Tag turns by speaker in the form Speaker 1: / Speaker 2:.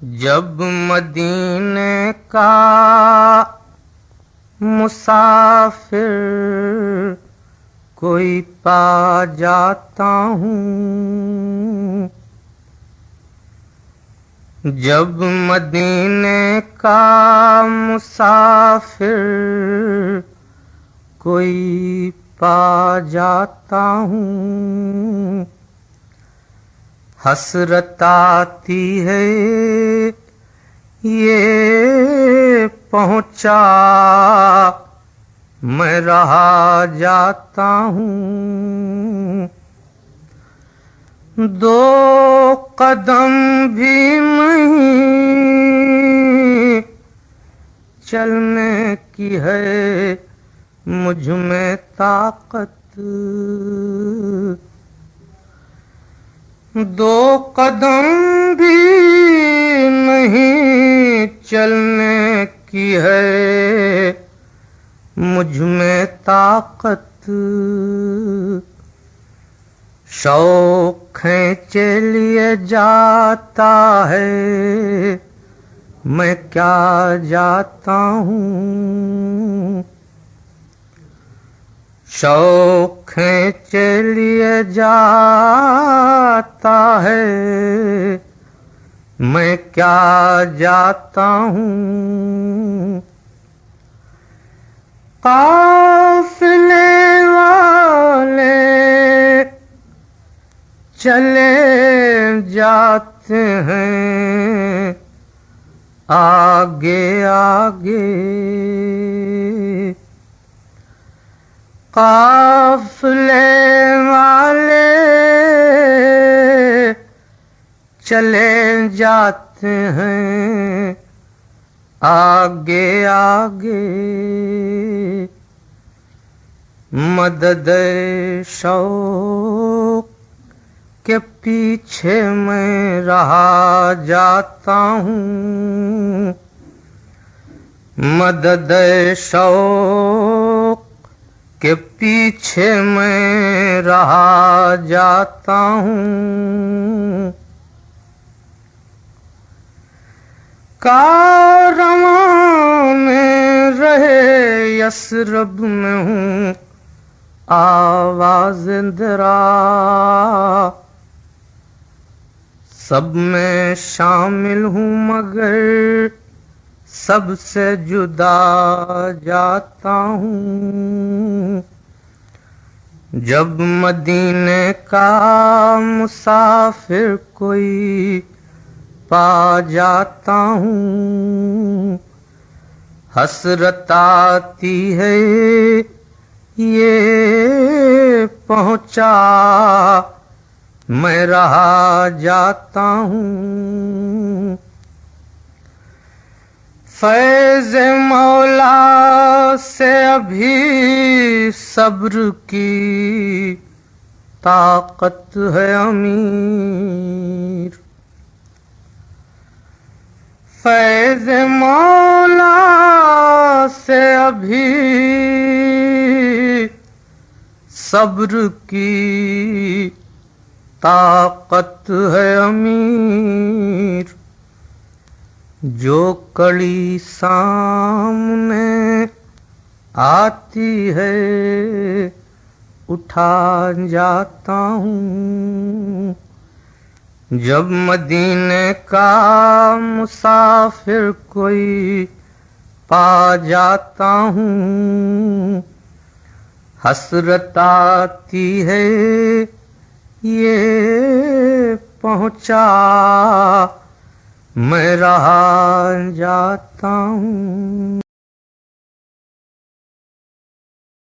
Speaker 1: जब मदीने का मुसाफिर कोई पा जाता हूँ, जब मदीने का मुसाफिर कोई पा जाता हूँ, हसरत आती है ये पहुँचा मैं रहा जाता हूँ। दो कदम भी नहीं चलने की है मुझ में ताकत, दो कदम भी नहीं चलने की है मुझ में ताकत। शौक खींचे लिए जाता है मैं क्या जाता हूँ, शौक खींचे लिए जाता है मैं क्या जाता हूँ। काफिले वाले चले जाते हैं आगे आगे, काफिले वाले चले जाते हैं आगे आगे, मदद शौक के पीछे मैं रहा जाता हूँ, मदद शौक के पीछे मैं रहा जाता हूँ। कारवां में रहे यसरब में हूँ आवाज़ दरा, सब में शामिल हूँ मगर सबसे जुदा जाता हूँ। जब मदीने का मुसाफिर कोई पा जाता हूँ, हसरत आती है ये पहुँचा मैं रहा जाता हूँ। फैज़ मौला से अभी सब्र की ताकत है अमीर, फैज़ मौला से अभी सब्र की ताकत है अमीर। जो कड़ी सामने आती है उठा जाता हूँ, जब मदीने का मुसाफिर कोई पा जाता हूँ, हसरत आती है ये पहुँचा मैं रहा जाता हूँ।